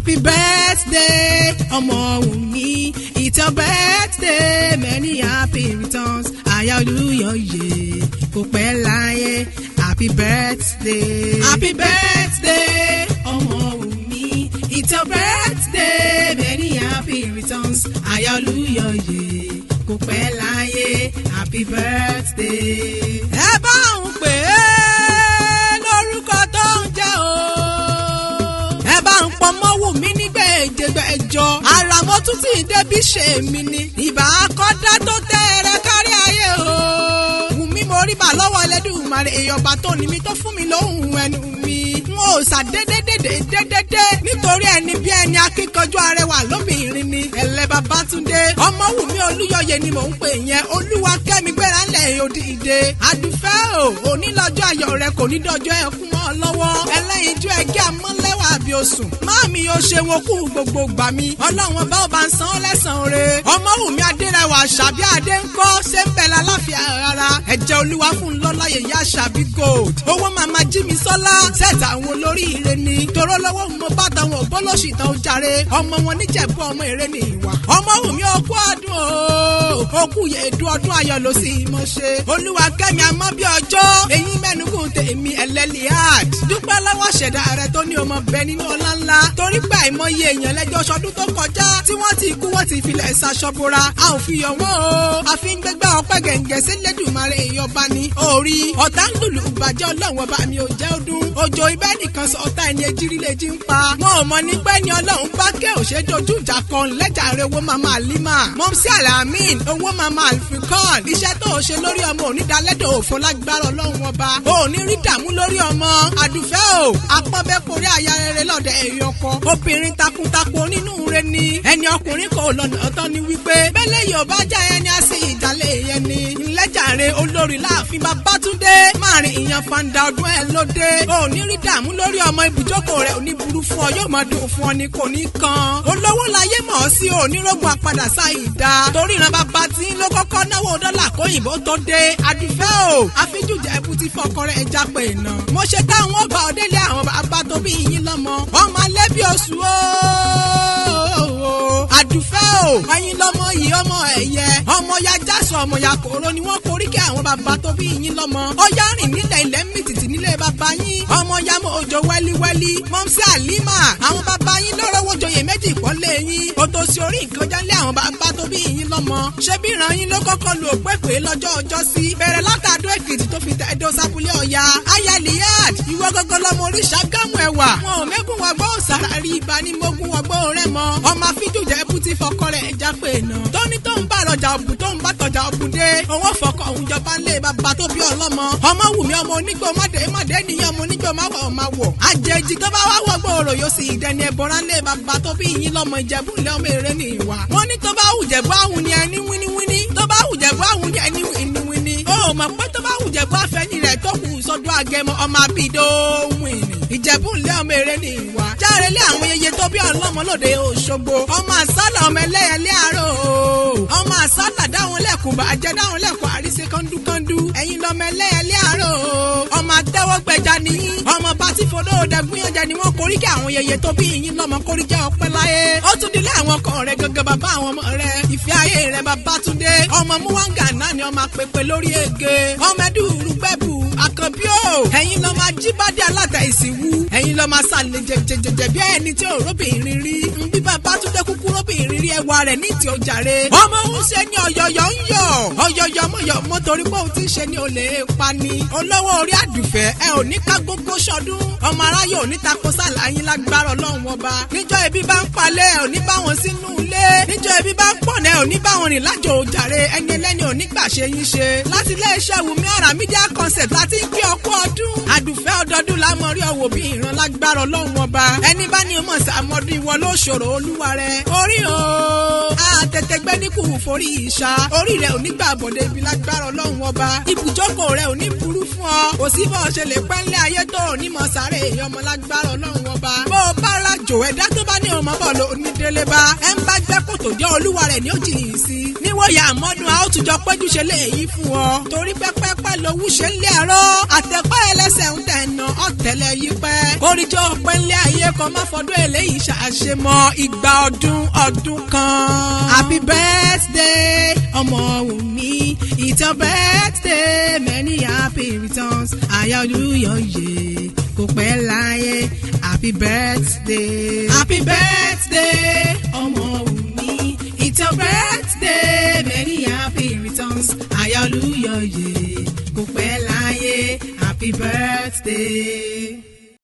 happy birthday ọmọ Wùnmí, it's your birthday, many happy returns. Aya Olúyọ̀yè kò pẹ́ láyé, happy birthday. Happy birthday ọmọ Wùnmí, it's your birthday, many happy returns. Aya Olúyọ̀yè kò pẹ́ láyé, happy birthday. Ẹ bá ń pè é lórúkọ tó ń jẹ́ o. Ẹ bá ń pọ mọ́ Wùnmí nígbèjègbèjọ. Àràmọ́ tún ti débi ṣe mí ni. Ìbá akọ́dá tó tẹ́rẹ̀ kárí ayé o. Wùnmí mo rí bà lọ́wọ́ Ẹlẹ́dùmarè, èèyàn tó ní mi tó fún mi lóhùn ẹnu mi. N ò ṣàdédédédédédé nítorí ẹni bí ẹni akíkanjú arẹwà lóbìnrin ni. Ẹlẹ́ Babátúndé ọmọ Wùnmí Olúyọ̀yè ni mò ń pè yẹn. Olúwakẹ́mi gbéra ńlẹ̀ òdìdè. Àdùfẹ́ o, òní lọ́jọ́ ayọ̀ rẹ kò ní dọjọ́ ẹkún mọ́ ọ lọ́wọ́. Ẹlẹ́yinjú ẹgẹ́ amọ́lẹ́wà àbí osùn. Máàmí o ṣe wọn kú gbogbo gbà mí. Ọlọ́run bá ọba ń san lẹ́sàn-án re. Ọmọ Wùnmí Adérẹwà Àṣàbí Adé ń kọ́ ṣé ń bẹ lálàáfíà rárá. Ẹ̀jẹ̀ Olúwa fún un lọ́lá yèyé Àṣàbí gold. Owó màmá Jímisọ́lá sẹ́ẹ̀tì àwọn olóríire ni. Toró lọ́wọ́ mo bá tàwọn ògbólóṣì tán ó jàre. Ọmọ wọn níjẹ̀bú ọmọ èrè ni ìwà. Ọmọ Wùnmí okú ọdún o. Okú yèédú ọdún ayọ̀ ló sì mọ̀ ṣe. Olúwakẹ́mi àmọ́ bí ọjọ́. Eyín mẹ́nugún tèmi ẹlẹ́líhàd. Dúpẹ́ lọ́wọ́ ṣẹ̀dá rẹ tó ní ọmọ bẹ nínú ọlá ńlá. Torí pé àìmọye èèyàn lẹ́jọ́ ṣọdún tó kọjá. Tí wọ́n ti kú wọ́n ti filẹ̀ ṣaṣọ́bora. A ò fi yọ̀ wọ́n o. A fi ń gbégbá ọpẹ́ gẹ̀ǹgẹ̀ sí Lédùmarè ìyọba ni. Orí ọ̀tá ń lùlù bàjẹ́ Ọlọ́run ọba mi ò jẹ́ ọdún. Òjò ibẹ̀ nìkan sọ ọ̀tá ẹni ejírí lè jí ń pa. Wọn ò mọ ní pé ní Ọlọ́run bá ké òṣèdojú ìjà kan lẹ́jà rẹ̀ owó mama Alima. Mọ́mísí Alamin owó mama Alfikon. Iṣẹ́ tó o ṣe lórí ọmọ onídàálẹ́dọ̀ òfò lágbára Ọlọ́run ọba. O ò ní rí dààmú lórí ọmọ. Àdùfẹ́ o, apọ́bẹ́ korí aya rere lọ́dẹ èèyàn kan. Obìnrin takuntakun onínú rẹ ni. Ẹni ọkùnrin kò lọ́nà ọ̀tọ̀ ni wípé. Bẹ́lẹ̀ yóò bá já ẹni á sí ìjàlẹ̀ yẹn ni. Ńlẹ́jàre olórí láàfin Babátúndé. Máàrin ìyàn fanda ọdún ẹ lóde. O ò ní rí dààmú lórí ọmọ ibùjókòó rẹ̀ ò ní burú fún ọ, yóò máa dùn fún ọ ni kò ní kan. Olówó láyé mọ̀ ọ́ sí onírógun àpadà sáìdá. Torí ìran bàbá tí ló kọ́kọ́ náwó dọ́là kóyìnbó tó dé. Àdùfẹ́ o, àfijújà ẹ̀bù ti fọkọ rẹ̀ ẹja pé iná. Mo ṣe táwọn ọba òdélé àwọn bàbá tó bí yín lọ́mọ. Ọmọ alẹ́ bí oṣù o. Àdùfẹ́ o, ẹ̀yin lọ́mọ yìí ọmọ ẹ̀yẹ. Ọmọ ya jásọ ọmọ ya kòró ni wọ́n korí kí àwọn bàbá tó bí yín lọ́mọ. Ó yá rìn nílẹ̀ ilẹ̀ mìtìtì nílé bàbá yín. Ọmọ ya mọ òjò wẹ́líwẹ́lí. Mọ́mísí Àlímà, àwọn bàbá yín lọ́rọ̀ wo joyè méjì kọ́lé yín. O tó sí orí nǹkan jálé àwọn bàbá tó bí yín lọ́mọ. Ṣé bí ìran yín ló kọ́kọ́ lu òpépè lọ́jọ́ ọjọ́ sí? Bẹ̀rẹ̀ látàdó Èkìtì tó fi tẹ̀dó sábúlé Ọ̀yá. Aya Liyad, ìwọ gọ́gọ́ lọmọ oríṣà gámù ẹ̀wà. Wọn ò mẹ́gùn wọgbọ́ òsàràrí ibà ní mógún wọgbọ́ rẹ̀ mọ́. Ọmọ àfijújà ẹ̀bù ti fọkọ rẹ̀ ẹja pé nà. Tóní tó ń bá rọjà òbù tó ń bá tọjà òbù dé. Owó fọkọ òun jọba ńlé bàbá tó bí ọlọ́mọ. Ọmọ Wùnmí ọmọ onígbò mọ́dé nìyẹn ọmọ onígbò máa wọ̀. Àjèjì tó bá wá wọgbọ́ òrò yóò sì ìdẹni ẹ̀bọ̀rá ńlé bàbá tó bí yín lọ́mọ Ìjẹ̀bú ńlẹ̀ ọmọ èrè ní ìwà. Wọ́n ní tó bá wùjẹ̀bú àwọn ni ẹni wíníwíní. Tó bá wùjẹ̀bú àwọn ni ẹni wíníwíní. Ó mọ̀ pé tó bá wùjẹ̀bú àfẹ́yìn rẹ̀ tó kù sọ́dún Agẹmọ ọmọ abídó wìnì. Ìjẹ̀bú ńlẹ̀ ọmọ èrè ní ìwà. Járe lé àwọn yeye tó bí ọlọ́mọ lóde Òṣogbo. Ọmọ àsálà ọmọ ẹlẹ́yẹlé àárọ̀ o. Ọmọ àsálà dáwọn lẹ́kùn bàjẹ́ dáwọn lẹ́kùn àríṣe kọ́ńdúkọ́ńdú. Ẹ̀yin lọmọ ẹlẹ́yẹlé àárọ̀ o. Ọmọ àtẹ́wọ́gbẹja nìyí. Ọmọ bá ti fọdọ́ òdẹ̀gbìyànjẹ ni wọ́n korí kí àwọn yeye tó bí yín lọ́mọ korí jẹ́ ọpẹ́ láyé. Ó tún dilé àwọn ọkọ rẹ̀ gẹ́gẹ́ bàbá àwọn ọmọ rẹ̀. Ìfẹ́ ayé rẹ̀ Babátúndé. Ọmọ Múwángà náà ni ọmọ àpèpè lórí ege. Ọmọ ẹdùrú gbẹ́bù Àkànbí o. Ẹ̀yin lọ́mọ Ajíbádé aláta ìsìnwú. Ẹ̀yin lọ́mọ sàlẹ̀ jẹjẹjẹjẹ bí ẹni tí ò róbìnrin rí. Bí Babátúndé kúkú róbìnrin rí ẹwà rẹ̀ ní ti ọjàre. Ọmọ òun ṣe ni ọ̀yọ̀yọ̀ ń yọ̀. Ọ̀yọ̀yọ̀ mọ̀yọ̀ mọ́ torí pé òun ti ṣe ni olè pa ni. Olówó orí Àdùfẹ́ ẹ ò ní ká gbogbo ṣọdún. Ọmọ aráyé ò ní tako sàlà yín lágbára Ọlọ́run ọba. Níjọ́ ebi bá ń palẹ̀ ẹ ò ní bá wọn sínú ilé. Níjọ́ ebi bá ń pọ̀nà ẹ ò ní bá wọn rìn lájò òjàre. Ẹni ẹlẹ́ni ò ní gbà ṣe yín ṣe. Láti iléeṣẹ́ Wùnmí Ara Media Concept láti ń kí ọkú ọdún. Àdùfẹ́ ọdọọdún la mọ̀ rí ọwọ́ bí ìran lágbára Ọlọ́run ọba. Ẹni bá ní ọmọ sàmọ́dún ìwọ ló ṣòro olúwa rẹ̀. Orí o, àtẹ̀tẹ̀ gbẹ́ ní kù forí ìṣá. Orí rẹ̀ ò ní gbà bọ̀dé ibi lágbára Ọlọ́run ọba. Ibùjókòó rẹ̀ ò ní burú fún ọ. Kò sí bọ́ ṣe lè pẹ́ńlẹ̀ ayé tó ò ní mọ̀ sáré ọmọ lágbára Ọlọ́run ọba. Bó o bá rájò ẹ̀dá tó bá ní ọmọ bọ̀ ló ní délé bá. Ẹ ń bá gbẹ́ kòtò jẹ́ olúwa rẹ̀ ní òjì yìí sí. Níwòyà àmọ́dún a ó tún jọ péjú ṣe léyìí fún ọ torí pẹ́pẹ́pẹ́ lowú ṣe ń lé àárọ̀ àtẹ̀pẹ́ ẹlẹ́sẹ̀ ń tẹ̀nà ọ̀tẹ̀lẹ̀ yìí pẹ́ kórìjọ́ pẹ́ ń lé ayé kan má fọdún eléyìí ṣàṣemọ́ ìgbà ọdún kan. Happy birthday ọmọ Wùnmí it's your birthday many happy returns àyà olúyọ̀yè kò pẹ́ láyé happy birthday ọmọ Wùnmí it's your birthday many happy returns àyà olúyọ̀yè kò pẹ́ láyé happy birthday.